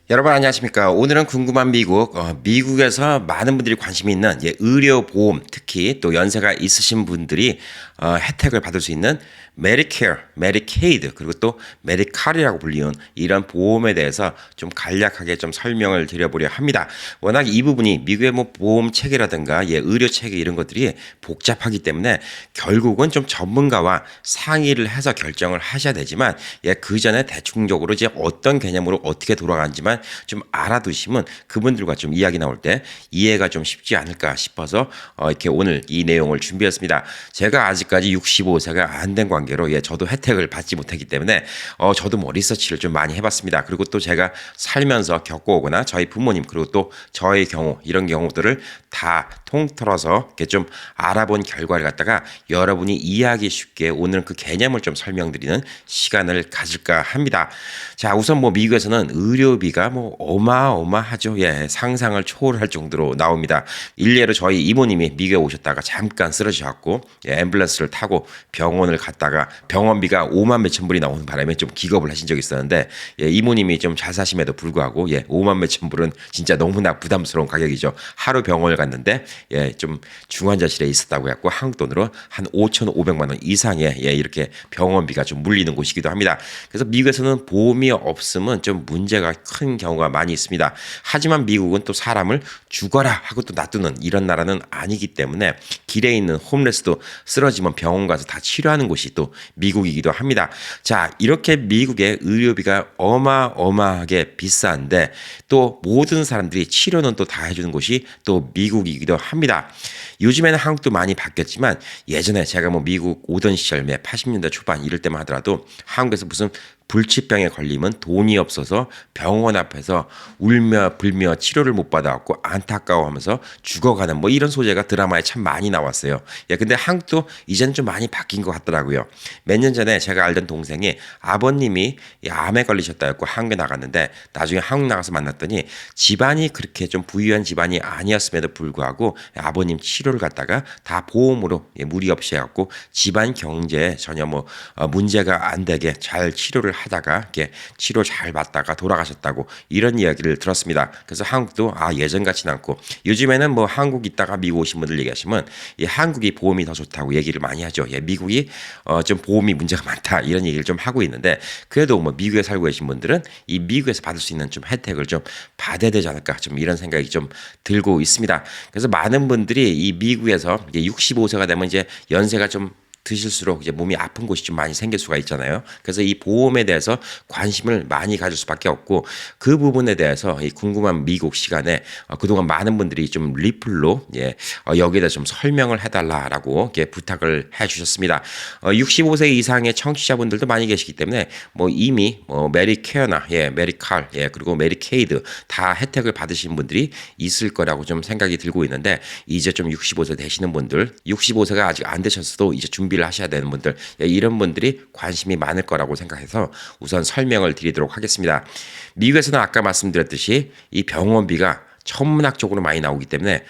여러분 안녕하십니까? 오늘은 궁금한 미국, 미국에서 많은 분들이 관심이 있는 의료보험, 특히 또 연세가 있으신 분들이 혜택을 받을 수 있는 메디케어, 메디케이드, 그리고 또 메디칼이라고 불리는 이런 보험에 대해서 좀 간략하게 좀 설명을 드려보려 합니다. 워낙 이 부분이 미국의 뭐 보험 체계라든가 의료 체계 이런 것들이 복잡하기 때문에 결국은 좀 전문가와 상의를 해서 결정을 하셔야 되지만 그 전에 대충적으로 이제 어떤 개념으로 어떻게 돌아가는지만 좀 알아두시면 그분들과 좀 이야기 나올 때 이해가 좀 쉽지 않을까 싶어서 이렇게 오늘 이 내용을 준비했습니다. 제가 아직까지 65세가 안 된 관계로 저도 혜택을 받지 못했기 때문에 저도 뭐 리서치를 좀 많이 해봤습니다. 그리고 또 제가 살면서 겪어오거나 저희 부모님 그리고 또 저의 경우 이런 경우들을 다 통틀어서 이렇게 좀 알아본 결과를 갖다가 여러분이 이해하기 쉽게 오늘은 그 개념을 좀 설명드리는 시간을 가질까 합니다. 자, 우선 뭐 미국에서는 의료비가 뭐 어마어마하죠. 상상을 초월할 정도로 나옵니다. 일례로 저희 이모님이 미국에 오셨다가 잠깐 쓰러지셨고 앰뷸런스를 타고 병원을 갔다가 병원비가 5만 몇천 불이 나오는 바람에 좀 기겁을 하신 적이 있었는데 이모님이 좀 잘 사심에도 불구하고 5만 몇천 불은 진짜 너무나 부담스러운 가격이죠. 하루 병원을 갔는데 좀 중환자실에 있었다고 했고 한국 돈으로 한 5,500만 원 이상의 이렇게 병원비가 좀 물리는 곳이기도 합니다. 그래서 미국에서는 보험이 없으면 좀 문제가 큰 경우가 많이 있습니다. 하지만 미국은 또 사람을 죽어라 하고 또 놔두는 이런 나라는 아니기 때문에 길에 있는 홈레스도 쓰러지면 병원 가서 다 치료하는 곳이 또 미국이기도 합니다. 자, 이렇게 미국의 의료비가 어마어마하게 비싼데 또 모든 사람들이 치료는 또 다 해주는 곳이 또 미국이기도 합니다. 요즘에는 한국도 많이 바뀌었지만 예전에 제가 뭐 미국 오던 시절 80년대 초반 이럴 때만 하더라도 한국에서 무슨 불치병에 걸리면 돈이 없어서 병원 앞에서 울며 불며 치료를 못 받아갖고 안타까워하면서 죽어가는 뭐 이런 소재가 드라마에 참 많이 나왔어요. 근데 한국도 이제는 좀 많이 바뀐 것 같더라고요. 몇 년 전에 제가 알던 동생이 아버님이 암에 걸리셨다 했고 한국에 나갔는데 나중에 한국 나가서 만났더니 집안이 그렇게 좀 부유한 집안이 아니었음에도 불구하고 아버님 치료를 갖다가 다 보험으로 무리 없이 해갖고 집안 경제에 전혀 뭐 문제가 안 되게 잘 치료를 하다가 이렇게 치료 잘 받다가 돌아가셨다고 이런 이야기를 들었습니다. 그래서 한국도 예전 같지는 않고 요즘에는 뭐 한국 있다가 미국 오신 분들 얘기하시면 한국이 보험이 더 좋다고 얘기를 많이 하죠. 미국이 좀 보험이 문제가 많다 이런 얘기를 좀 하고 있는데 그래도 뭐 미국에 살고 계신 분들은 이 미국에서 받을 수 있는 좀 혜택을 좀 받아야 되지 않을까 좀 이런 생각이 좀 들고 있습니다. 그래서 많은 분들이 이 미국에서 이제 65세가 되면 이제 연세가 좀 드실수록 이제 몸이 아픈 곳이 좀 많이 생길 수가 있잖아요. 그래서 이 보험에 대해서 관심을 많이 가질 수밖에 없고 그 부분에 대해서 이 궁금한 미국 시간에 그동안 많은 분들이 좀 리플로 여기에 대해서 좀 설명을 해달라라고 이렇게 부탁을 해주셨습니다. 65세 이상의 청취자분들도 많이 계시기 때문에 뭐 이미 메디케어나 메디칼 그리고 메디케이드 다 혜택을 받으신 분들이 있을 거라고 좀 생각이 들고 있는데 이제 좀 65세 되시는 분들 65세가 아직 안 되셨어도 이제 준비를 하셔야 되는 분들 이런 분들이 관심이 많을 거라고 생각해서 우선 설명을 드리도록 하겠습니다. 미국에서는 아까 말씀드렸듯이 이 병원비가 천문학적으로 많이 나오기 때문에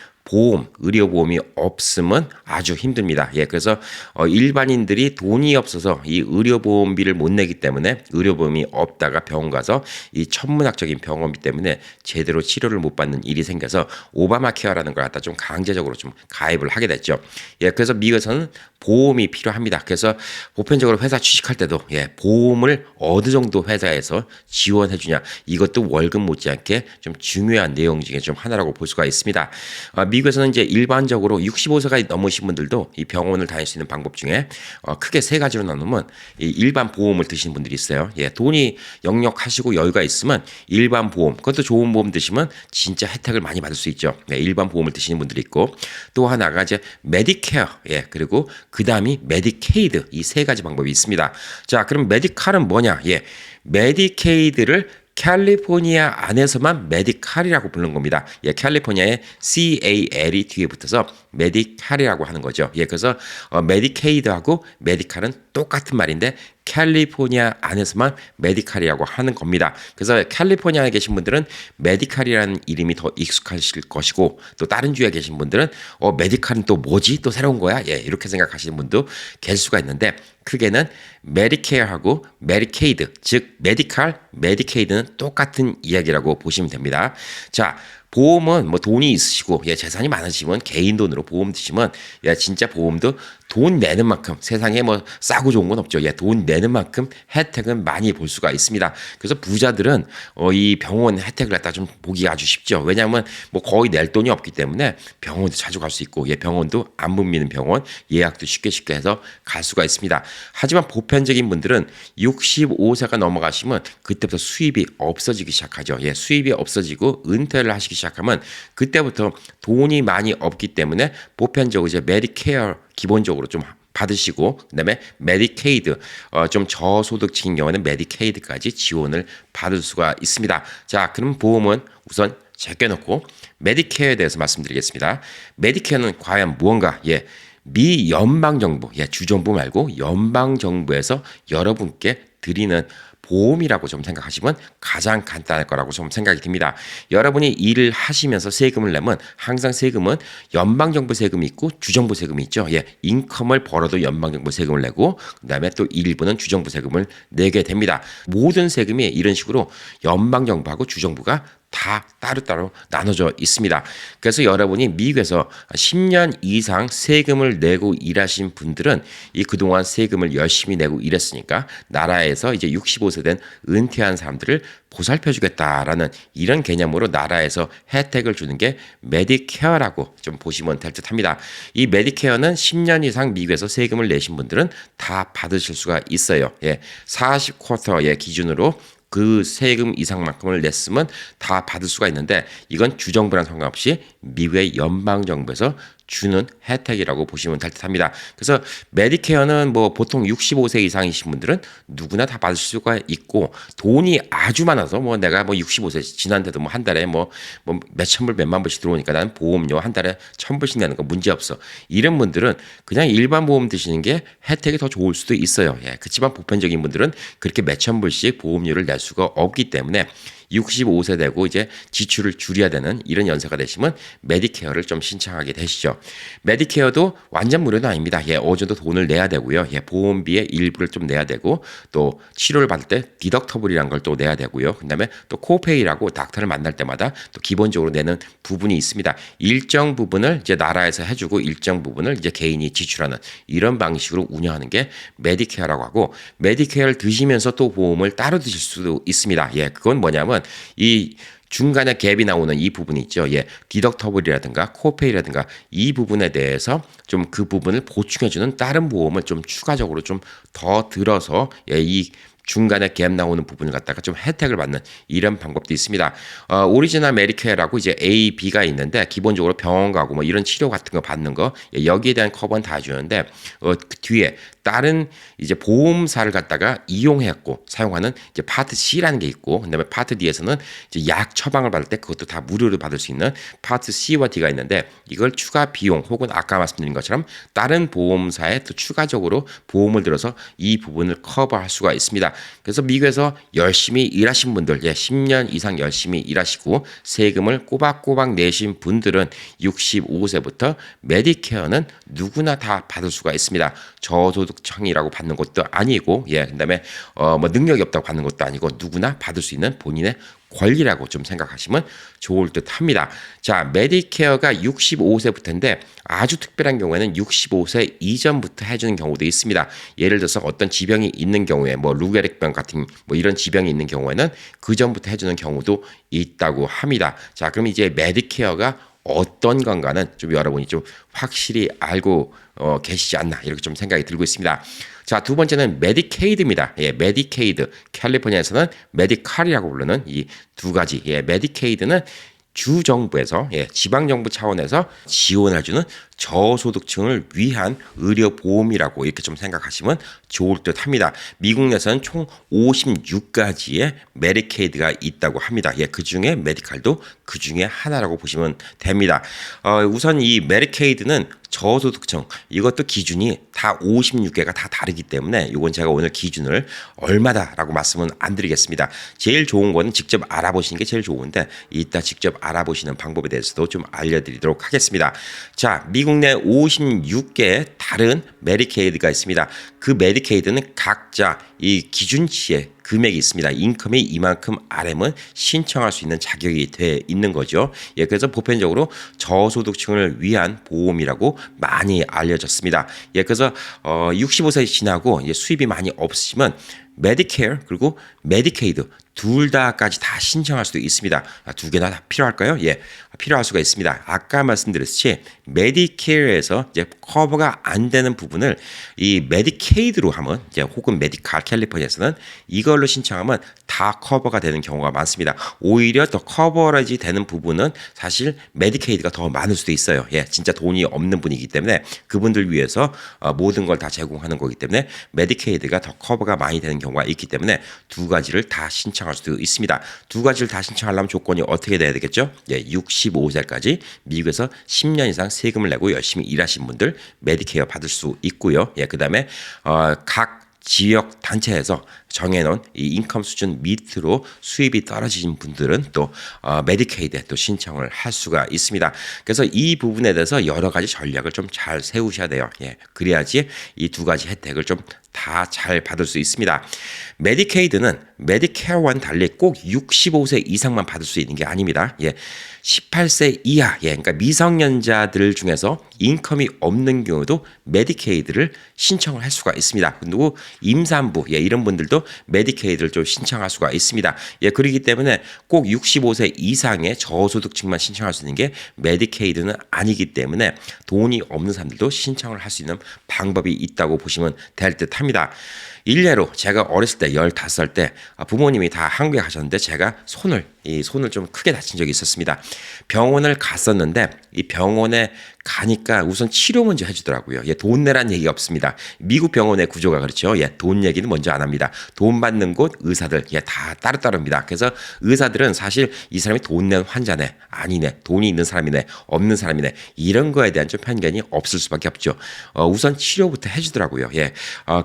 의료보험이 없으면 아주 힘듭니다. 그래서 일반인들이 돈이 없어서 이 의료보험비를 못 내기 때문에 의료보험이 없다가 병원 가서 이 천문학적인 병원비 때문에 제대로 치료를 못 받는 일이 생겨서 오바마 케어라는 걸 갖다 좀 강제적으로 좀 가입을 하게 됐죠. 그래서 미국에서는 보험이 필요합니다. 그래서 보편적으로 회사 취직할 때도 보험을 어느 정도 회사에서 지원해 주냐 이것도 월급 못지않게 좀 중요한 내용 중에 좀 하나라고 볼 수가 있습니다. 미국에서는 이제 일반적으로 65세가 넘으신 분들도 이 병원을 다닐 수 있는 방법 중에 크게 세 가지로 나누면 이 일반 보험을 드시는 분들이 있어요. 돈이 역력하시고 여유가 있으면 일반 보험, 그것도 좋은 보험 드시면 진짜 혜택을 많이 받을 수 있죠. 일반 보험을 드시는 분들이 있고 또 하나가 이제 메디케어, 그리고 그 다음이 메디케이드 이 세 가지 방법이 있습니다. 자, 그럼 메디칼은 뭐냐? 메디케이드를 캘리포니아 안에서만 메디칼이라고 부르는 겁니다. 캘리포니아에 CAL이 뒤에 붙어서 메디칼이라고 하는 거죠. 그래서 메디케이드하고 메디칼은 똑같은 말인데 캘리포니아 안에서만 메디칼이라고 하는 겁니다. 그래서 캘리포니아에 계신 분들은 메디칼이라는 이름이 더 익숙하실 것이고 또 다른 주에 계신 분들은 메디칼은 또 뭐지? 또 새로운 거야? 예, 이렇게 생각하시는 분도 계실 수가 있는데 크게는 메디케어하고 메디케이드, 즉 메디칼, 메디케이드는 똑같은 이야기라고 보시면 됩니다. 자, 보험은 뭐 돈이 있으시고 재산이 많으시면 개인 돈으로 보험 드시면 진짜 보험도 돈 내는 만큼 세상에 뭐 싸고 좋은 건 없죠. 돈 내는 만큼 혜택은 많이 볼 수가 있습니다. 그래서 부자들은 이 병원 혜택을 갖다 좀 보기가 아주 쉽죠. 왜냐하면 뭐 거의 낼 돈이 없기 때문에 병원도 자주 갈 수 있고 병원도 안 붐비는 병원 예약도 쉽게 해서 갈 수가 있습니다. 하지만 보편적인 분들은 65세가 넘어가시면 그때부터 수입이 없어지기 시작하죠. 수입이 없어지고 은퇴를 하시기 시작하면 그때부터 돈이 많이 없기 때문에 보편적으로 이제 메디케어 기본적으로 좀 받으시고 그다음에 메디케이드 좀 저소득층인 경우는 메디케이드까지 지원을 받을 수가 있습니다. 자, 그럼 보험은 우선 제껴놓고 메디케어에 대해서 말씀드리겠습니다. 메디케어는 과연 무언가? 미 연방 정부, 주정부 말고 연방 정부에서 여러분께 드리는 보험이라고 좀 생각하시면 가장 간단할 거라고 좀 생각이 듭니다. 여러분이 일을 하시면서 세금을 내면 항상 세금은 연방정부 세금이 있고 주정부 세금이 있죠. 인컴을 벌어도 연방정부 세금을 내고 그다음에 또 일부는 주정부 세금을 내게 됩니다. 모든 세금이 이런 식으로 연방정부하고 주정부가 다 따로따로 나눠져 있습니다. 그래서 여러분이 미국에서 10년 이상 세금을 내고 일하신 분들은 이 그동안 세금을 열심히 내고 일했으니까 나라에서 이제 65세 된 은퇴한 사람들을 보살펴주겠다라는 이런 개념으로 나라에서 혜택을 주는 게 메디케어라고 좀 보시면 될 듯합니다. 이 메디케어는 10년 이상 미국에서 세금을 내신 분들은 다 받으실 수가 있어요. 40쿼터의 기준으로 그 세금 이상만큼을 냈으면 다 받을 수가 있는데 이건 주정부랑 상관없이 미국의 연방정부에서 주는 혜택이라고 보시면 될 듯합니다. 그래서 메디케어는 뭐 보통 65세 이상이신 분들은 누구나 다 받을 수가 있고 돈이 아주 많아서 뭐 내가 뭐 65세 지난데도 뭐 한 달에 뭐 몇천 불 몇만 불씩 들어오니까 나는 보험료 한 달에 1,000불씩 내는 거 문제 없어. 이런 분들은 그냥 일반 보험 드시는 게 혜택이 더 좋을 수도 있어요. 그렇지만 보편적인 분들은 그렇게 몇천 불씩 보험료를 낼 수가 없기 때문에 65세 되고 이제 지출을 줄여야 되는 이런 연세가 되시면 메디케어를 좀 신청하게 되시죠. 메디케어도 완전 무료는 아닙니다. 어느 정도 돈을 내야 되고요. 보험비의 일부를 좀 내야 되고 또 치료를 받을 때 디덕터블이라는 걸 또 내야 되고요. 그다음에 또 코페이라고 닥터를 만날 때마다 또 기본적으로 내는 부분이 있습니다. 일정 부분을 이제 나라에서 해주고 일정 부분을 이제 개인이 지출하는 이런 방식으로 운영하는 게 메디케어라고 하고 메디케어를 드시면서 또 보험을 따로 드실 수도 있습니다. 그건 뭐냐면 이 중간에 갭이 나오는 이 부분이 있죠. 디덕터블이라든가 코페이라든가 이 부분에 대해서 좀 그 부분을 보충해주는 다른 보험을 좀 추가적으로 좀 더 들어서 이 중간에 갭 나오는 부분을 갖다가 좀 혜택을 받는 이런 방법도 있습니다. 오리지널 메디케어라고 이제 A, B가 있는데 기본적으로 병원 가고 뭐 이런 치료 같은 거 받는 거 여기에 대한 커버는 다 주는데 그 뒤에 다른 이제 보험사를 갖다가 이용했고 사용하는 이제 파트 C라는 게 있고 그다음에 파트 D에서는 이제 약 처방을 받을 때 그것도 다 무료로 받을 수 있는 파트 C와 D가 있는데 이걸 추가 비용 혹은 아까 말씀드린 것처럼 다른 보험사에 또 추가적으로 보험을 들어서 이 부분을 커버할 수가 있습니다. 그래서 미국에서 열심히 일하신 분들 10년 이상 열심히 일하시고 세금을 꼬박꼬박 내신 분들은 65세부터 메디케어는 누구나 다 받을 수가 있습니다. 저소득층이라고 받는 것도 아니고 그다음에 뭐 능력이 없다고 받는 것도 아니고 누구나 받을 수 있는 본인의 권리라고 좀 생각하시면 좋을 듯 합니다. 자, 메디케어가 65세부터인데 아주 특별한 경우에는 65세 이전부터 해주는 경우도 있습니다. 예를 들어서 어떤 지병이 있는 경우에 뭐 루게릭병 같은 뭐 이런 지병이 있는 경우에는 그 전부터 해주는 경우도 있다고 합니다. 자, 그럼 이제 메디케어가 어떤 건가는 좀 여러분이 좀 확실히 알고 계시지 않나 이렇게 좀 생각이 들고 있습니다. 자, 두 번째는 메디케이드입니다. 메디케이드. 캘리포니아에서는 메디칼이라고 부르는 이 두 가지. 메디케이드는 주정부에서 지방정부 차원에서 지원해주는 저소득층을 위한 의료보험이라고 이렇게 좀 생각하시면 좋을 듯 합니다. 미국 내에서는 총 56가지의 메디케이드가 있다고 합니다. 예, 그 중에 메디칼도 그 중에 하나라고 보시면 됩니다. 우선 이 메디케이드는 저소득층 이것도 기준이 다 56개가 다 다르기 때문에 이건 제가 오늘 기준을 얼마다라고 말씀은 안 드리겠습니다. 제일 좋은 거는 직접 알아보시는 게 제일 좋은데 이따 직접 알아보시는 방법에 대해서도 좀 알려드리도록 하겠습니다. 자, 미국 내 56개의 다른 메디케이드가 있습니다. 그 메디케이드는 각자 이 기준치의 금액이 있습니다. 인컴이 이만큼 아래면 신청할 수 있는 자격이 돼 있는 거죠. 예, 그래서 보편적으로 저소득층을 위한 보험이라고 많이 알려졌습니다. 예, 그래서 65세 지나고 수입이 많이 없으시면 메디케어 그리고 메디케이드 둘 다까지 다 신청할 수도 있습니다. 두 개나 다 필요할까요? 예, 필요할 수가 있습니다. 아까 말씀드렸듯이 메디케어에서 이제 커버가 안 되는 부분을 이 메디케이드로 하면 이제 혹은 메디칼 캘리포니아에서는 이걸로 신청하면 다 커버가 되는 경우가 많습니다. 오히려 더 커버리지 되는 부분은 사실 메디케이드가 더 많을 수도 있어요. 예, 진짜 돈이 없는 분이기 때문에 그분들 위해서 모든 걸 다 제공하는 거기 때문에 메디케이드가 더 커버가 많이 되는 경우가 있기 때문에 두 가지를 다 신청할 수도 있습니다. 두 가지를 다 신청하려면 조건이 어떻게 돼야 되겠죠? 예, 65세까지 미국에서 10년 이상 세금을 내고 열심히 일하신 분들 메디케어 받을 수 있고요. 예, 그다음에 각 지역 단체에서 정해놓은 이 인컴 수준 밑으로 수입이 떨어지신 분들은 또 메디케이드에 또 신청을 할 수가 있습니다. 그래서 이 부분에 대해서 여러 가지 전략을 좀 잘 세우셔야 돼요. 예, 그래야지 이 두 가지 혜택을 좀 다 잘 받을 수 있습니다. 메디케이드는 메디케어와는 달리 꼭 65세 이상만 받을 수 있는 게 아닙니다. 예, 18세 이하, 예, 그러니까 미성년자들 중에서 인컴이 없는 경우도 메디케이드를 신청을 할 수가 있습니다. 그리고 임산부, 예, 이런 분들도 메디케이드를 좀 신청할 수가 있습니다. 예, 그렇기 때문에 꼭 65세 이상의 저소득층만 신청할 수 있는 게 메디케이드는 아니기 때문에 돈이 없는 사람들도 신청을 할 수 있는 방법이 있다고 보시면 될 듯 합니다. 일례로 제가 어렸을 때 15살 때 부모님이 다 한국에 가셨는데 제가 손을 좀 크게 다친 적이 있었습니다. 병원을 갔었는데 이 병원에 가니까 우선 치료 먼저 해주더라고요. 예, 돈 내란 얘기가 없습니다. 미국 병원의 구조가 그렇죠. 예, 돈 얘기는 먼저 안 합니다. 돈 받는 곳 의사들 예, 다 따로따로입니다. 그래서 의사들은 사실 이 사람이 돈 낸 환자네 아니네 돈이 있는 사람이네 없는 사람이네 이런 거에 대한 좀 편견이 없을 수밖에 없죠. 우선 치료부터 해주더라고요. 예,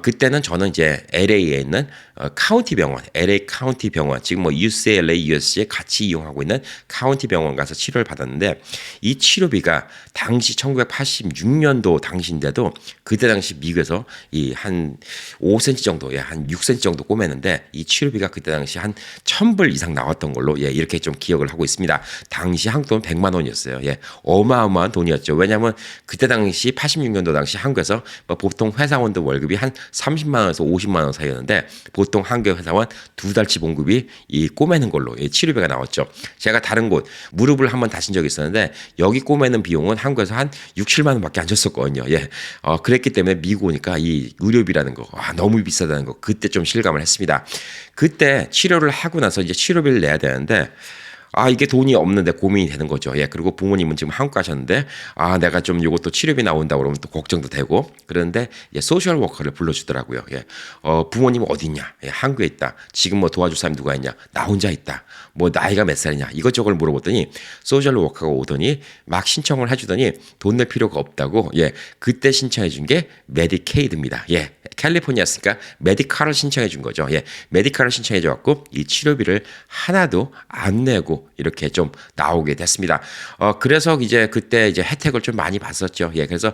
그때는 저는 이제 LA에 있는 카운티 병원, LA 카운티 병원 지금 뭐 UCLA, USC에 같이 이용하고 있는 카운티 병원 가서 치료를 받았는데 이 치료비가 당시 1986년도 당시인데도 그때 당시 미국에서 이 한 5cm 정도, 예, 한 6cm 정도 꼬매는데 이 치료비가 그때 당시 한 1,000불 이상 나왔던 걸로 예, 이렇게 좀 기억을 하고 있습니다. 당시 한국 돈 100만 원이었어요. 예, 어마어마한 돈이었죠. 왜냐하면 그때 당시 86년도 당시 한국에서 뭐 보통 회사원들 월급이 한 30만 원에서 50만 원 사이였는데 보통 한국 회사원 두 달치 봉급이 이 꼬매는 걸로 예, 치료비가 나왔죠. 제가 다른 곳 무릎을 한번 다친 적이 있었는데 여기 꼬매는 비용은 한국에서 한 6, 7만 원밖에 안 줬었거든요. 예, 그랬기 때문에 미국 오니까 이 의료비라는 거 너무 비싸다는 거 그때 좀 실감을 했습니다. 그때 치료를 하고 나서 이제 치료비를 내야 되는데 이게 돈이 없는데 고민이 되는 거죠. 예, 그리고 부모님은 지금 한국 가셨는데, 내가 좀 요것도 치료비 나온다 그러면 또 걱정도 되고, 그런데, 예, 소셜 워커를 불러주더라고요. 예, 부모님은 어디 있냐? 예, 한국에 있다. 지금 뭐 도와줄 사람이 누가 있냐? 나 혼자 있다. 뭐 나이가 몇 살이냐? 이것저것 물어보더니, 소셜 워커가 오더니, 막 신청을 해주더니, 돈 낼 필요가 없다고, 예, 그때 신청해 준 게 메디케이드입니다. 예, 캘리포니아스니까 메디칼을 신청해 준 거죠. 예, 메디칼을 신청해 줘갖고, 이 치료비를 하나도 안 내고, 이렇게 좀 나오게 됐습니다. 그래서 이제 그때 이제 혜택을 좀 많이 봤었죠. 예, 그래서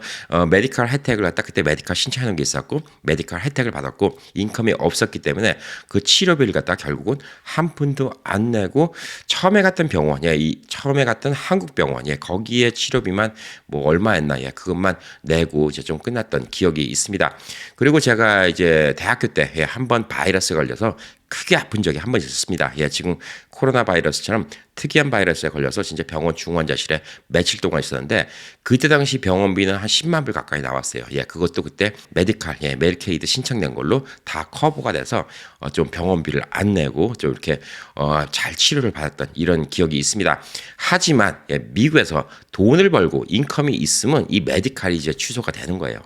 메디컬 혜택을 갖다 그때 메디컬 신청하는 게 있었고 메디컬 혜택을 받았고 인컴이 없었기 때문에 그 치료비를 갖다 결국은 한 푼도 안 내고 처음에 갔던 병원, 예, 이 처음에 갔던 한국 병원, 예, 거기에 치료비만 뭐 얼마였나, 예, 그것만 내고 이제 좀 끝났던 기억이 있습니다. 그리고 제가 이제 대학교 때 한 번 바이러스에 걸려서 크게 아픈 적이 한 번 있었습니다. 지금 코로나 바이러스처럼 특이한 바이러스에 걸려서 진짜 병원 중환자실에 며칠 동안 있었는데 그때 당시 병원비는 한 10만 불 가까이 나왔어요. 그것도 그때 메디칼, 메디케이드 신청된 걸로 다 커버가 돼서 좀 병원비를 안 내고 좀 이렇게 잘 치료를 받았던 이런 기억이 있습니다. 하지만 미국에서 돈을 벌고 인컴이 있으면 이 메디칼이 이제 취소가 되는 거예요.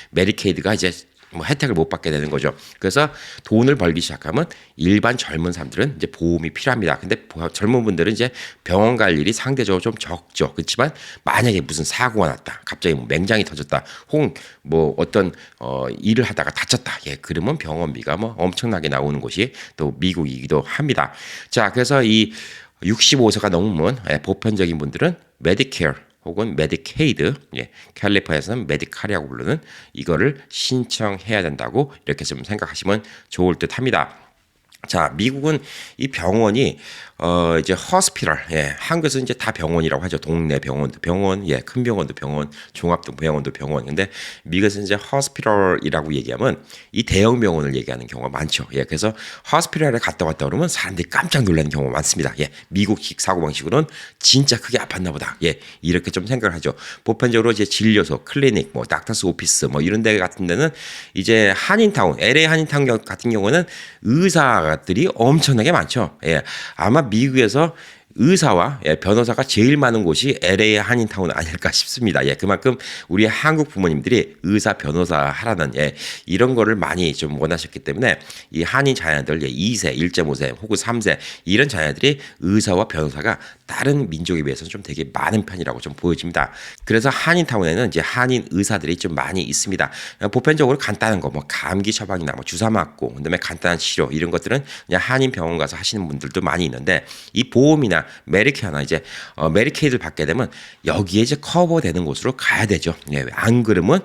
메디케이드가 이제 뭐 혜택을 못 받게 되는 거죠. 그래서 돈을 벌기 시작하면 일반 젊은 사람들은 이제 보험이 필요합니다. 근데 젊은 분들은 이제 병원 갈 일이 상대적으로 좀 적죠. 그렇지만 만약에 무슨 사고가 났다, 갑자기 뭐 맹장이 터졌다, 혹은 뭐 어떤 일을 하다가 다쳤다, 그러면 병원비가 뭐 엄청나게 나오는 곳이 또 미국이기도 합니다. 자, 그래서 이 65세가 넘으면 보편적인 분들은 메디케어 혹은 메디케이드, 캘리포니아에서는 메디칼이라고 부르는 이거를 신청해야 된다고 이렇게 좀 생각하시면 좋을 듯 합니다. 자, 미국은 이 병원이 이제 호스피털, 한국에서 이제 다 병원이라고 하죠. 동네 병원도 병원, 큰 병원도 병원, 종합병원도 병원. 근데 미국에서 이제 호스피털이라고 얘기하면 이 대형 병원을 얘기하는 경우가 많죠. 그래서 호스피털에 갔다 왔다 그러면 사람들이 깜짝 놀라는 경우가 많습니다. 미국식 사고방식으로는 진짜 크게 아팠나 보다. 이렇게 좀 생각을 하죠. 보편적으로 이제 진료소, 클리닉, 뭐 닥터스 오피스 뭐 이런 데 같은 데는 이제 한인타운, LA 한인타운 같은 경우는 의사들이 엄청나게 많죠. 아마 미국에서 의사와 변호사가 제일 많은 곳이 LA 한인타운 아닐까 싶습니다. 그만큼 우리 한국 부모님들이 의사, 변호사 하라는 이런 거를 많이 좀 원하셨기 때문에 이 한인 자녀들 2세, 1.5세 혹은 3세 이런 자녀들이 의사와 변호사가 다른 민족에 비해서는 좀 되게 많은 편이라고 좀 보여집니다. 그래서 한인타운에는 이제 한인 의사들이 좀 많이 있습니다. 보편적으로 간단한 거, 뭐 감기 처방이나 뭐 주사 맞고, 그다음에 간단한 치료 이런 것들은 그냥 한인 병원 가서 하시는 분들도 많이 있는데 이 보험이나 메디케어나 이제 메디케이드를 받게 되면 여기에 이제 커버되는 곳으로 가야 되죠. 안 그러면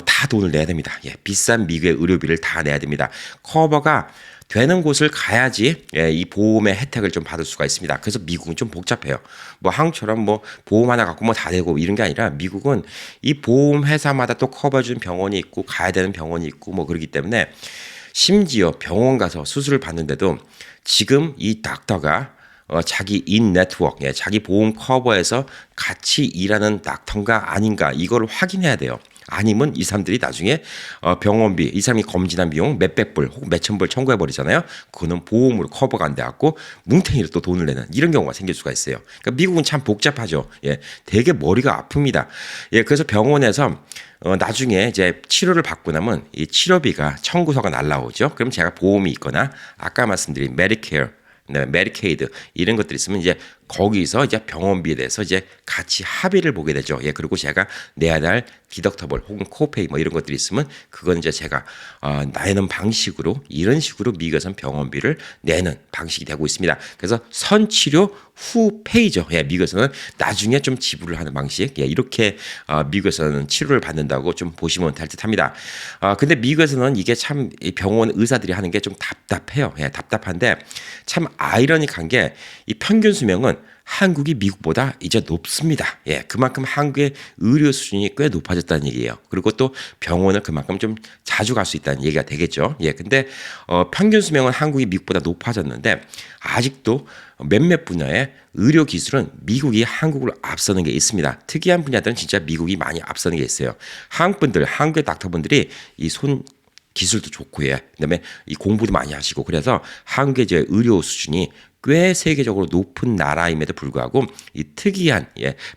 다 돈을 내야 됩니다. 비싼 미국의 의료비를 다 내야 됩니다. 커버가 되는 곳을 가야지 이 보험의 혜택을 좀 받을 수가 있습니다. 그래서 미국은 좀 복잡해요. 뭐 한국처럼 뭐 보험 하나 갖고 뭐 다 되고 이런 게 아니라 미국은 이 보험 회사마다 또 커버해주는 병원이 있고 가야 되는 병원이 있고 뭐 그러기 때문에 심지어 병원 가서 수술을 받는데도 지금 이 닥터가 자기 인 네트워크, 자기 보험 커버에서 같이 일하는 닥터인가 아닌가 이걸 확인해야 돼요. 아니면 이 사람들이 나중에 병원비, 이 사람이 검진한 비용 몇백 불 혹은 몇천 불 청구해 버리잖아요. 그거는 보험으로 커버가 안 돼갖고 뭉탱이로 또 돈을 내는 이런 경우가 생길 수가 있어요. 그러니까 미국은 참 복잡하죠. 되게 머리가 아픕니다. 그래서 병원에서 나중에 이제 치료를 받고 나면 이 치료비가 청구서가 날라오죠. 그럼 제가 보험이 있거나 아까 말씀드린 메디케어, 메디케이드 이런 것들이 있으면 이제 거기서 이제 병원비에 대해서 이제 같이 합의를 보게 되죠. 그리고 제가 내야 할 디덕터블 혹은 코페이 뭐 이런 것들이 있으면 그건 이제 제가 내는 방식으로 이런 식으로 미국에서는 병원비를 내는 방식이 되고 있습니다. 그래서 선치료 후 페이죠. 미국에서는 나중에 좀 지불을 하는 방식. 이렇게 미국에서는 치료를 받는다고 좀 보시면 될 듯합니다. 근데 미국에서는 이게 참 병원 의사들이 하는 게 좀 답답해요. 답답한데 참 아이러니한 게 이 평균 수명은 한국이 미국보다 이제 높습니다. 그만큼 한국의 의료 수준이 꽤 높아졌다는 얘기예요. 그리고 또 병원을 그만큼 좀 자주 갈 수 있다는 얘기가 되겠죠. 근데 평균 수명은 한국이 미국보다 높아졌는데 아직도 몇몇 분야의 의료 기술은 미국이 한국을 앞서는 게 있습니다. 특이한 분야들은 진짜 미국이 많이 앞서는 게 있어요. 한국 분들, 한국의 닥터분들이 이 손 기술도 좋고 그다음에 이 공부도 많이 하시고 그래서 한국의 이제 의료 수준이 꽤 세계적으로 높은 나라임에도 불구하고 이 특이한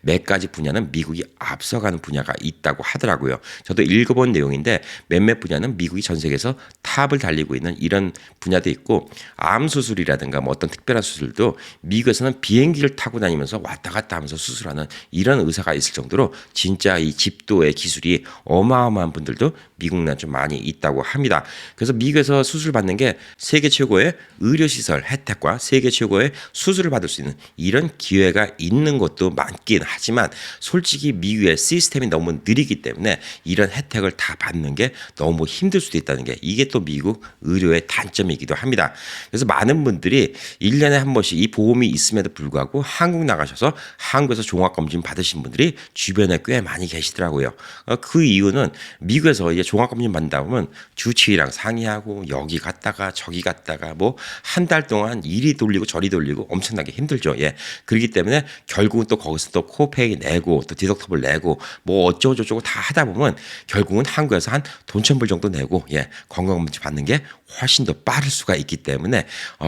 몇 가지 분야는 미국이 앞서가는 분야가 있다고 하더라고요. 저도 읽어본 내용인데 몇몇 분야는 미국이 전 세계에서 탑을 달리고 있는 이런 분야도 있고 암 수술이라든가 뭐 어떤 특별한 수술도 미국에서는 비행기를 타고 다니면서 왔다 갔다 하면서 수술하는 이런 의사가 있을 정도로 진짜 이 집도의 기술이 어마어마한 분들도 미국 내에 좀 많이 있다고 합니다. 그래서 미국에서 수술 받는 게 세계 최고의 의료시설 혜택과 세계 최고의 수술을 받을 수 있는 이런 기회가 있는 것도 많긴 하지만 솔직히 미국의 시스템이 너무 느리기 때문에 이런 혜택을 다 받는 게 너무 힘들 수도 있다는 게 이게 또 미국 의료의 단점이기도 합니다. 그래서 많은 분들이 1년에 한 번씩 이 보험이 있음에도 불구하고 한국 나가셔서 한국에서 종합검진 받으신 분들이 주변에 꽤 많이 계시더라고요. 그 이유는 미국에서 이제 종합검진 받는다 보면 주치의랑 상의하고 여기 갔다가 저기 갔다가 뭐 한 달 동안 이리 돌리고 저리 돌리고 엄청나게 힘들죠. 예. 그렇기 때문에 결국은 또 거기서 또 코페이 내고 또 디덕터블 내고 뭐 어쩌고 저쩌고 다 하다 보면 결국은 한국에서 한 돈 1,000불 정도 내고 예. 건강검진 받는 게 훨씬 더 빠를 수가 있기 때문에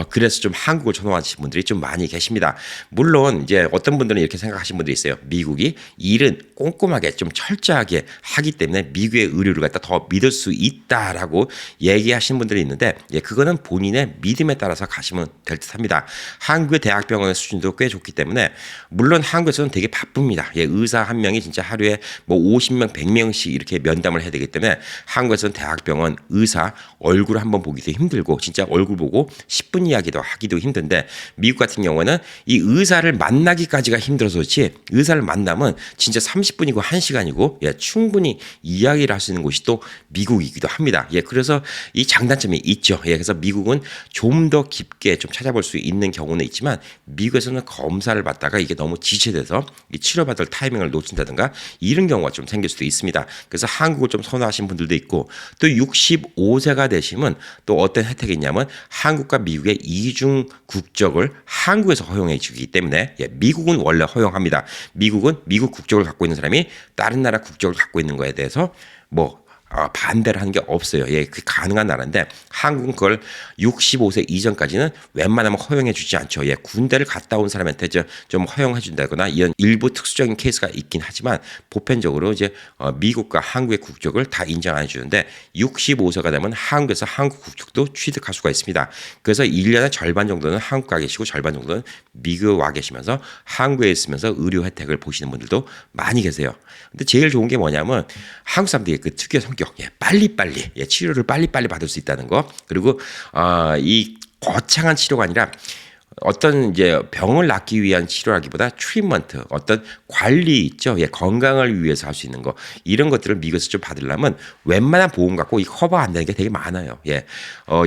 그래서 좀 한국을 선호하시는 분들이 좀 많이 계십니다. 물론 이제 어떤 분들은 이렇게 생각하시는 분들이 있어요. 미국이 일은 꼼꼼하게 좀 철저하게 하기 때문에 미국의 의료를 갖다 더 믿을 수 있다라고 얘기하시는 분들이 있는데 예, 그거는 본인의 믿음에 따라서 가시면 될 듯합니다. 한국의 대학병원의 수준도 꽤 좋기 때문에 물론 한국에서는 되게 바쁩니다. 예, 의사 한 명이 진짜 하루에 뭐 50명, 100명씩 이렇게 면담을 해야 되기 때문에 한국에서는 대학병원 의사 얼굴 한번 보기도 힘들고 진짜 얼굴 보고 10분 이야기도 하기도 힘든데 미국 같은 경우는 이 의사를 만나기까지가 힘들어서 그렇지 의사를 만나면 진짜 30분이고 1시간이고 예, 충분히 이야기를 할 수 있는 곳이 또 미국이기도 합니다. 예, 그래서 이 장단점이 있죠. 예, 그래서 미국은 좀 더 깊게 좀 찾아볼 수 있는 경우는 있지만 미국에서는 검사를 받다가 이게 너무 지체돼서 이 치료받을 타이밍을 놓친다든가 이런 경우가 좀 생길 수도 있습니다. 그래서 한국을 좀 선호하시는 분들도 있고 또 65세가 되시면 또 어떤 혜택이 있냐면 한국과 미국의 이중 국적을 한국에서 허용해 주기 때문에 예, 미국은 원래 허용합니다. 미국은 미국 국적을 갖고 있는 사람이 다른 나라 국적을 갖고 있는 거에 대해서 뭐 반대를 하는 게 없어요. 예, 그게 가능한 나라인데 한국은 그걸 65세 이전까지는 웬만하면 허용해 주지 않죠. 예, 군대를 갔다 온 사람한테 좀 허용해 준다거나 이런 일부 특수적인 케이스가 있긴 하지만 보편적으로 이제 미국과 한국의 국적을 다 인정 안 해주는데 65세가 되면 한국에서 한국 국적도 취득할 수가 있습니다. 그래서 1년의 절반 정도는 한국 가 계시고 절반 정도는 미국 와 계시면서 한국에 있으면서 의료 혜택을 보시는 분들도 많이 계세요. 근데 제일 좋은 게 뭐냐면 한국 사람들이 그 특유의 성격 예, 빨리빨리 예, 치료를 빨리빨리 받을 수 있다는 거 그리고 이 거창한 치료가 아니라 어떤 이제 병을 낫기 위한 치료라기보다 트리트먼트 어떤 관리 있죠. 예, 건강을 위해서 할 수 있는 거 이런 것들을 미국에서 좀 받으려면 웬만한 보험 갖고 이 커버 안 되는 게 되게 많아요. 예,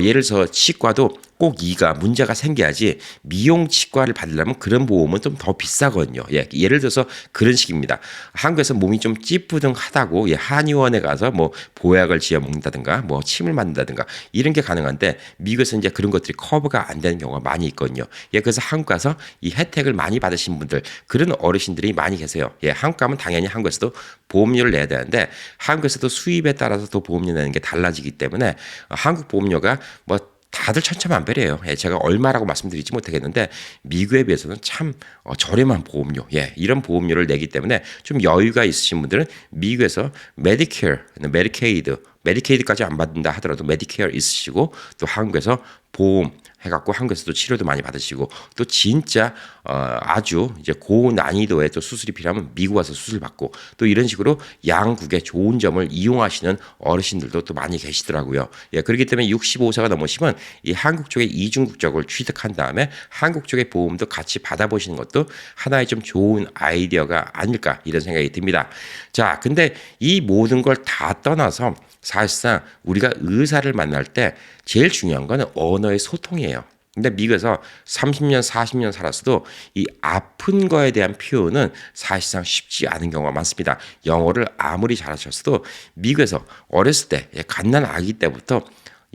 예를 들어서 치과도 꼭 이가 문제가 생겨야지 미용 치과를 받으려면 그런 보험은 좀 더 비싸거든요. 예, 예를 들어서 그런 식입니다. 한국에서 몸이 좀 찌뿌둥하다고 예, 한의원에 가서 뭐 보약을 지어 먹는다든가 뭐 침을 맞는다든가 이런 게 가능한데 미국에서 이제 그런 것들이 커버가 안 되는 경우가 많이 있거든요. 예, 그래서 한국 가서 이 혜택을 많이 받으신 분들 그런 어르신들이 많이 계세요. 예, 한국 가면 당연히 한국에서도 보험료를 내야 되는데 한국에서도 수입에 따라서 또 보험료 내는 게 달라지기 때문에 한국 보험료가 뭐 다들 천차만별이에요. 예, 제가 얼마라고 말씀드리지 못하겠는데 미국에 비해서는 참 저렴한 보험료, 예, 이런 보험료를 내기 때문에 좀 여유가 있으신 분들은 미국에서 메디케어, 메디케이드까지 안 받는다 하더라도 메디케어 있으시고 또 한국에서 보험 해갖고 한국에서도 치료도 많이 받으시고 또 진짜 아주 이제 고난이도의 또 수술이 필요하면 미국 와서 수술 받고 또 이런 식으로 양국의 좋은 점을 이용하시는 어르신들도 또 많이 계시더라고요. 예, 그렇기 때문에 65세가 넘으시면 이 한국 쪽의 이중 국적을 취득한 다음에 한국 쪽의 보험도 같이 받아보시는 것도 하나의 좀 좋은 아이디어가 아닐까 이런 생각이 듭니다. 자, 근데 이 모든 걸 다 떠나서 사실상 우리가 의사를 만날 때 제일 중요한 거는 언어의 소통이에요. 근데 미국에서 30년, 40년 살았어도 이 아픈 거에 대한 표현은 사실상 쉽지 않은 경우가 많습니다. 영어를 아무리 잘하셨어도 미국에서 어렸을 때, 갓난 아기 때부터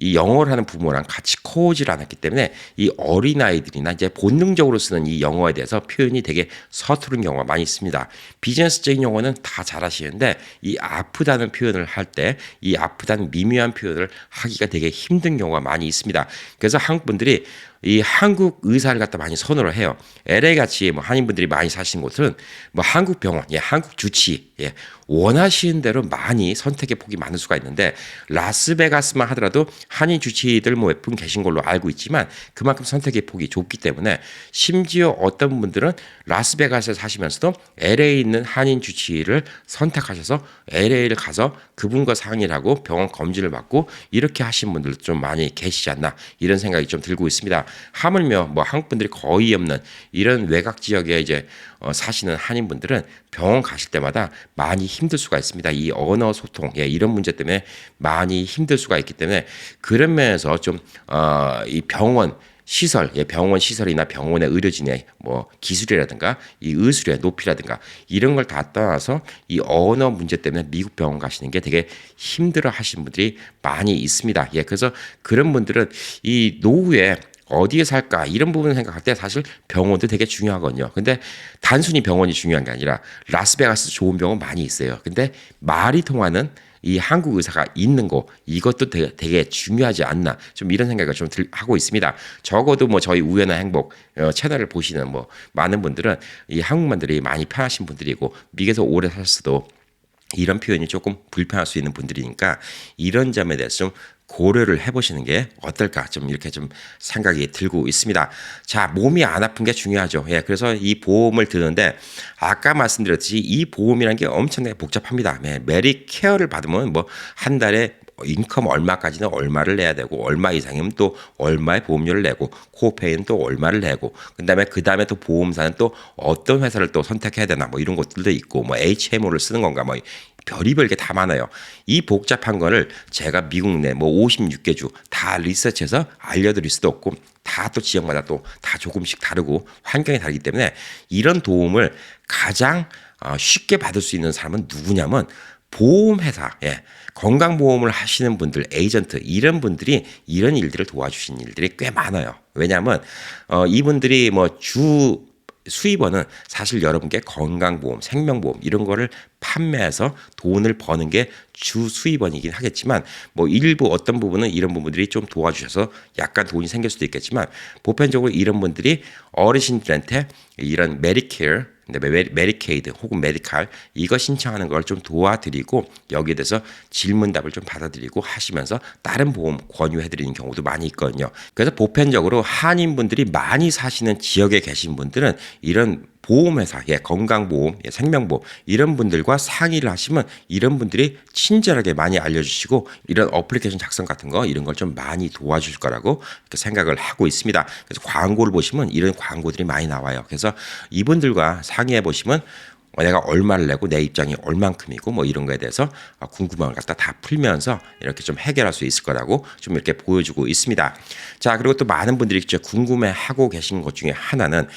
이 영어를 하는 부모랑 같이 커오질 않았기 때문에 이 어린아이들이나 이제 본능적으로 쓰는 이 영어에 대해서 표현이 되게 서투른 경우가 많이 있습니다. 비즈니스적인 영어는 다 잘하시는데 이 아프다는 표현을 할 때 이 아프다는 미묘한 표현을 하기가 되게 힘든 경우가 많이 있습니다. 그래서 한국 분들이 이 한국 의사를 갖다 많이 선호를 해요. LA 같이 뭐 한인분들이 많이 사시는 곳은 뭐 한국 병원, 예, 한국 주치, 예, 원하시는 대로 많이 선택의 폭이 많을 수가 있는데 라스베가스만 하더라도 한인 주치의들 뭐 몇 분 계신 걸로 알고 있지만 그만큼 선택의 폭이 좁기 때문에 심지어 어떤 분들은 라스베가스에 사시면서도 LA에 있는 한인 주치의를 선택하셔서 LA를 가서 그분과 상의를 하고 병원 검진을 받고 이렇게 하신 분들도 좀 많이 계시지 않나 이런 생각이 좀 들고 있습니다. 하물며 뭐 한국 분들이 거의 없는 이런 외곽 지역에 이제 사시는 한인분들은 병원 가실 때마다 많이 힘들 수가 있습니다. 이 언어 소통, 이런 문제 때문에 많이 힘들 수가 있기 때문에 그런 면에서 좀 이 병원 시설, 병원 시설이나 병원의 의료진의 뭐 기술이라든가 이 의술의 높이라든가 이런 걸 다 떠나서 이 언어 문제 때문에 미국 병원 가시는 게 되게 힘들어 하시는 분들이 많이 있습니다. 그래서 그런 분들은 이 노후에 어디에 살까 이런 부분을 생각할 때 사실 병원도 되게 중요하거든요. 근데 단순히 병원이 중요한 게 아니라 라스베가스 좋은 병원 많이 있어요. 근데 말이 통하는 이 한국 의사가 있는 거 이것도 되게 중요하지 않나 좀 이런 생각을 좀 하고 있습니다. 적어도 뭐 저희 우연한 행복 채널을 보시는 뭐 많은 분들은 이 한국말들이 많이 편하신 분들이고 미국에서 오래 사셨어도 이런 표현이 조금 불편할 수 있는 분들이니까 이런 점에 대해서 좀 고려를 해보시는 게 어떨까 좀 이렇게 좀 생각이 들고 있습니다. 자, 몸이 안 아픈 게 중요하죠. 그래서 이 보험을 드는데 아까 말씀드렸듯이 이 보험이라는 게 엄청나게 복잡합니다. 메디케어를 받으면 뭐 한 달에 인컴 얼마까지는 얼마를 내야 되고 얼마 이상이면 또 얼마의 보험료를 내고 코페이는 또 얼마를 내고 그다음에 또 보험사는 또 어떤 회사를 또 선택해야 되나 뭐 이런 것들도 있고 뭐 HMO를 쓰는 건가 뭐 별의별 게 다 많아요. 이 복잡한 거를 제가 미국 내 뭐 56개 주 다 리서치해서 알려드릴 수도 없고 다 또 지역마다 또 다 조금씩 다르고 환경이 다르기 때문에 이런 도움을 가장 쉽게 받을 수 있는 사람은 누구냐면 보험회사, 건강보험을 하시는 분들, 에이전트 이런 분들이 이런 일들을 도와주신 일들이 꽤 많아요. 왜냐하면 이분들이 뭐 주 수입원은 사실 여러분께 건강보험, 생명보험 이런 거를 판매해서 돈을 버는 게 주 수입원이긴 하겠지만 뭐 일부 어떤 부분은 이런 부분들이 좀 도와주셔서 약간 돈이 생길 수도 있겠지만 보편적으로 이런 분들이 어르신들한테 이런 메디케어 메디케이드 혹은 메디칼 이거 신청하는 걸 좀 도와드리고 여기에 대해서 질문답을 좀 받아들이고 하시면서 다른 보험 권유해드리는 경우도 많이 있거든요. 그래서 보편적으로 한인분들이 많이 사시는 지역에 계신 분들은 이런 보험회사, 건강보험, 생명보험 이런 분들과 상의를 하시면 이런 분들이 친절하게 많이 알려주시고 이런 어플리케이션 작성 같은 거 이런 걸 좀 많이 도와줄 거라고 생각을 하고 있습니다. 그래서 광고를 보시면 이런 광고들이 많이 나와요. 그래서 이분들과 상의해 보시면 내가 얼마를 내고 내 입장이 얼만큼이고 뭐 이런 거에 대해서 궁금한 걸 갖다 다 풀면서 이렇게 좀 해결할 수 있을 거라고 좀 이렇게 보여주고 있습니다. 자, 그리고 또 많은 분들이 궁금해하고 계신 것 중에 하나는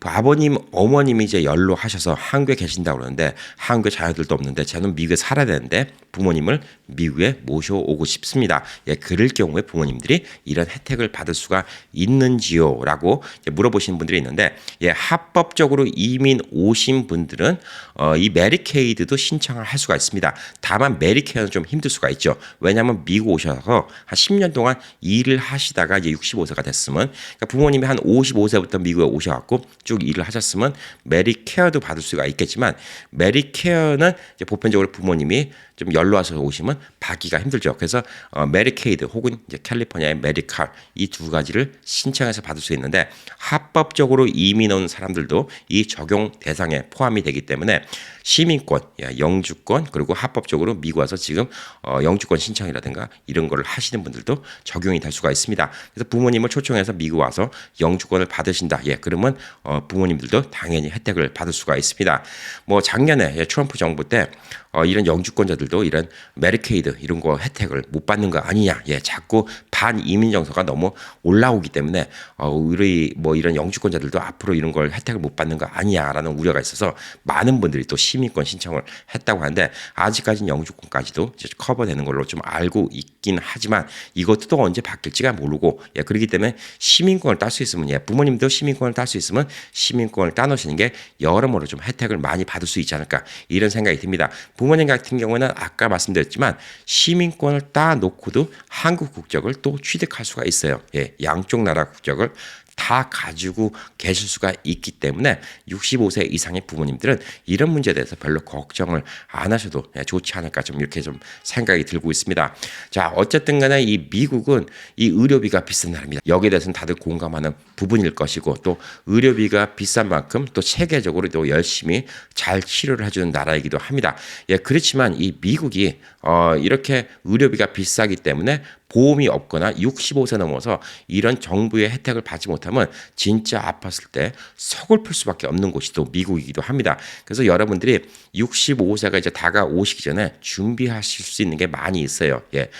아버님, 어머님이 이제 연로하셔서 한국에 계신다고 그러는데 한국에 자녀들도 없는데 저는 미국에 살아야 되는데 부모님을 미국에 모셔오고 싶습니다. 그럴 경우에 부모님들이 이런 혜택을 받을 수가 있는지요? 라고 물어보시는 분들이 있는데 합법적으로 이민 오신 분들은 이 메디케이드도 신청을 할 수가 있습니다. 다만 메디케어는 좀 힘들 수가 있죠. 왜냐하면 미국 오셔서 한 10년 동안 일을 하시다가 이제 65세가 됐으면 그러니까 부모님이 한 55세부터 미국에 오셔갖고 쭉 일을 하셨으면 메디케어도 받을 수가 있겠지만 메디케어는 이제 보편적으로 부모님이 좀 연로하셔서 오시면 받기가 힘들죠. 그래서 메디케이드 혹은 이제 캘리포니아의 메디칼 이 두 가지를 신청해서 받을 수 있는데 합법적으로 이민 온 사람들도 이 적용 대상에 포함이 되기 때문에 시민권, 영주권 그리고 합법적으로 미국 와서 지금 영주권 신청이라든가 이런 거를 하시는 분들도 적용이 될 수가 있습니다. 그래서 부모님을 초청해서 미국 와서 영주권을 받으신다. 그러면 부모님들도 당연히 혜택을 받을 수가 있습니다. 뭐 작년에 트럼프 정부 때 이런 영주권자들도 이런 메디케이드 이런 거 혜택을 못 받는 거 아니냐. 자꾸 반이민 정서가 너무 올라오기 때문에 우리 뭐 이런 영주권자들도 앞으로 이런 걸 혜택을 못 받는 거 아니냐라는 우려가 있어서 많은 분들이 또 시민권 신청을 했다고 하는데 아직까지는 영주권까지도 이제 커버되는 걸로 좀 알고 있긴 하지만 이것도 또 언제 바뀔지가 모르고 그렇기 때문에 시민권을 딸 수 있으면 부모님도 시민권을 딸 수 있으면 시민권을 따놓으시는 게 여러모로 좀 혜택을 많이 받을 수 있지 않을까 이런 생각이 듭니다. 부모님 같은 경우는 아까 말씀드렸지만 시민권을 따놓고도 한국 국적을 또 취득할 수가 있어요. 양쪽 나라 국적을 다 가지고 계실 수가 있기 때문에 65세 이상의 부모님들은 이런 문제에 대해서 별로 걱정을 안 하셔도 좋지 않을까 좀 이렇게 좀 생각이 들고 있습니다. 자, 어쨌든 간에 이 미국은 이 의료비가 비싼 나라입니다. 여기에 대해서는 다들 공감하는 부분일 것이고 또 의료비가 비싼 만큼 또 체계적으로 또 열심히 잘 치료를 해주는 나라이기도 합니다. 그렇지만 이 미국이 이렇게 의료비가 비싸기 때문에 보험이 없거나 65세 넘어서 이런 정부의 혜택을 받지 못하면 진짜 아팠을 때 서글플 수밖에 없는 곳이 또 미국이기도 합니다. 그래서 여러분들이 65세가 이제 다가오시기 전에 준비하실 수 있는 게 많이 있어요. 예.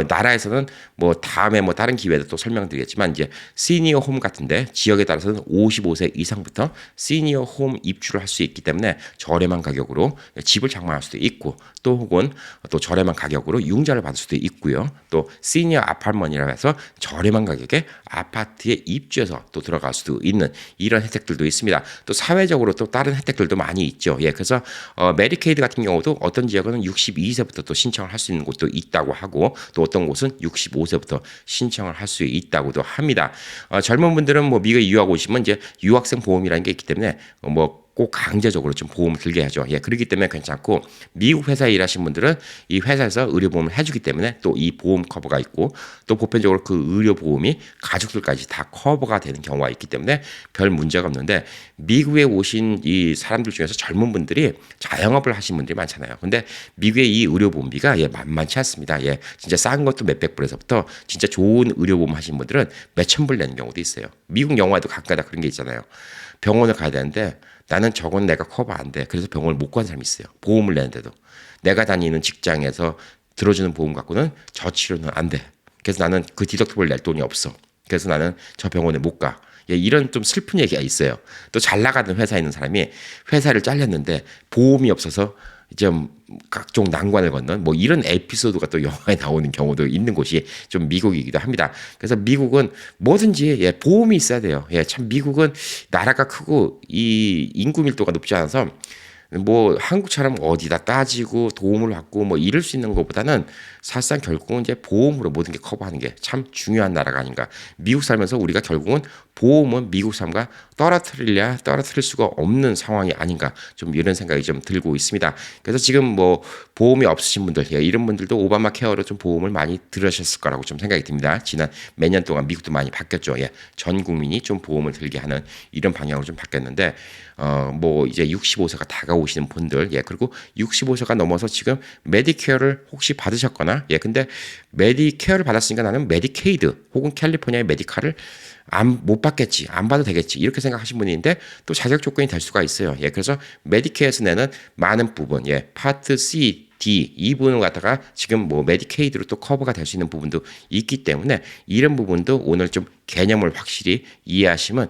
나라에서는 뭐 다음에 뭐 다른 기회에도 또 설명드리겠지만 이제 시니어 홈 같은데 지역에 따라서는 55세 이상부터 시니어 홈 입주를 할 수 있기 때문에 저렴한 가격으로 집을 장만할 수도 있고 또 혹은 또 저렴한 가격으로 융자를 받을 수도 있고요. 또 시니어 아파트먼이라고 해서 저렴한 가격에 아파트에 입주해서 또 들어갈 수도 있는 이런 혜택들도 있습니다. 또 사회적으로 또 다른 혜택들도 많이 있죠. 예, 그래서 메디케이드 같은 경우도 어떤 지역은 62세부터 또 신청을 할 수 있는 곳도 있다고 하고 또 어떤 곳은 65세부터 신청을 할 수 있다고도 합니다. 젊은 분들은 뭐 미국에 유학 오시면 이제 유학생 보험이라는 게 있기 때문에 꼭 강제적으로 좀 보험을 들게 하죠. 예, 그렇기 때문에 괜찮고 미국 회사에 일하시는 분들은 이 회사에서 의료보험을 해주기 때문에 또 이 보험 커버가 있고 또 보편적으로 그 의료보험이 가족들까지 다 커버가 되는 경우가 있기 때문에 별 문제가 없는데 미국에 오신 이 사람들 중에서 젊은 분들이 자영업을 하신 분들이 많잖아요. 근데 미국의 이 의료보험비가 만만치 않습니다. 예, 진짜 싼 것도 몇백 불에서부터 진짜 좋은 의료보험 하신 분들은 몇천 불 내는 경우도 있어요. 미국 영화에도 가끔가다 그런 게 있잖아요. 병원을 가야 되는데 나는 저건 내가 커버 안 돼. 그래서 병원을 못 가는 사람이 있어요. 보험을 내는데도. 내가 다니는 직장에서 들어주는 보험 갖고는 저 치료는 안 돼. 그래서 나는 그 디덕트블 낼 돈이 없어. 그래서 나는 저 병원에 못 가. 예, 이런 좀 슬픈 얘기가 있어요. 또 잘 나가는 회사에 있는 사람이 회사를 잘렸는데 보험이 없어서 좀 각종 난관을 건넌 뭐 이런 에피소드가 또 영화에 나오는 경우도 있는 곳이 좀 미국이기도 합니다. 그래서 미국은 뭐든지 보험이 있어야 돼요. 예, 참 미국은 나라가 크고 이 인구 밀도가 높지 않아서 뭐 한국처럼 어디다 따지고 도움을 받고 뭐 이럴 수 있는 것보다는 사실상 결국은 이제 보험으로 모든 게 커버하는 게 참 중요한 나라가 아닌가. 미국 살면서 우리가 결국은 보험은 미국 삶과 떨어뜨릴 수가 없는 상황이 아닌가. 좀 이런 생각이 좀 들고 있습니다. 그래서 지금 뭐 보험이 없으신 분들, 이런 분들도 오바마 케어로 좀 보험을 많이 들으셨을 거라고 좀 생각이 듭니다. 지난 몇 년 동안 미국도 많이 바뀌었죠. 예, 전 국민이 좀 보험을 들게 하는 이런 방향으로 좀 바뀌었는데, 뭐 이제 65세가 다가오시는 분들, 그리고 65세가 넘어서 지금 메디케어를 혹시 받으셨거나, 근데 메디케어를 받았으니까 나는 메디케이드 혹은 캘리포니아의 메디카를 못 받겠지, 안 받아도 되겠지, 이렇게 생각하신 분인데 또 자격 조건이 될 수가 있어요. 그래서 메디케어에서 내는 많은 부분, 파트 C, D 이 부분을 갖다가 지금 뭐 메디케이드로 또 커버가 될 수 있는 부분도 있기 때문에 이런 부분도 오늘 좀 개념을 확실히 이해하시면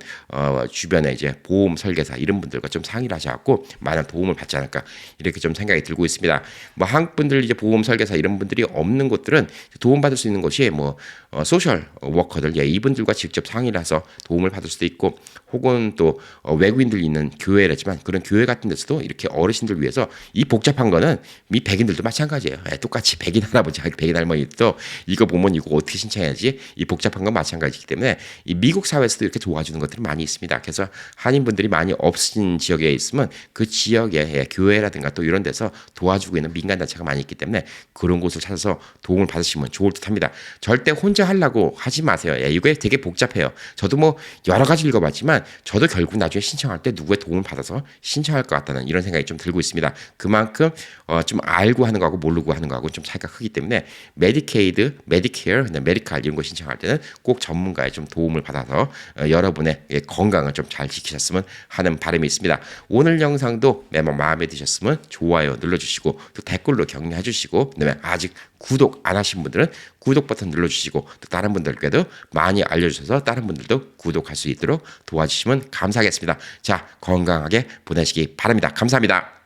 주변에 이제 보험 설계사 이런 분들과 좀 상의를 하셔갖고 많은 도움을 받지 않을까 이렇게 좀 생각이 들고 있습니다. 뭐 한국 분들 이제 보험 설계사 이런 분들이 없는 곳들은 도움 받을 수 있는 것이 뭐 소셜 워커들 이분들과 직접 상의를 해서 도움을 받을 수도 있고 혹은 또 외국인들 있는 교회라지만 그런 교회 같은 데서도 이렇게 어르신들 위해서 이 복잡한 거는 미 백인들도 마찬가지예요. 똑같이 백인 할아버지, 백인 할머니도 이거 보면 이거 어떻게 신청해야지 이 복잡한 건 마찬가지이기 때문에 이 미국 사회에서도 이렇게 도와주는 것들이 많이 있습니다. 그래서 한인분들이 많이 없으신 지역에 있으면 그 지역에 교회라든가 또 이런 데서 도와주고 있는 민간단체가 많이 있기 때문에 그런 곳을 찾아서 도움을 받으시면 좋을 듯 합니다. 절대 혼자 하려고 하지 마세요. 이게 되게 복잡해요. 저도 뭐 여러 가지 읽어봤지만 저도 결국 나중에 신청할 때 누구의 도움을 받아서 신청할 것 같다는 이런 생각이 좀 들고 있습니다. 그만큼 좀 알고 하는 거하고 모르고 하는 거하고 좀 차이가 크기 때문에 메디케이드, 메디케어, 메디칼 이런 거 신청할 때는 꼭 전문가의 좀 도움을 받아서 여러분의 건강을 좀 잘 지키셨으면 하는 바람이 있습니다. 오늘 영상도 마음에 드셨으면 좋아요 눌러주시고 또 댓글로 격려해 주시고 그다음에 아직 구독 안 하신 분들은 구독 버튼 눌러주시고 또 다른 분들께도 많이 알려주셔서 다른 분들도 구독할 수 있도록 도와주시면 감사하겠습니다. 자, 건강하게 보내시기 바랍니다. 감사합니다.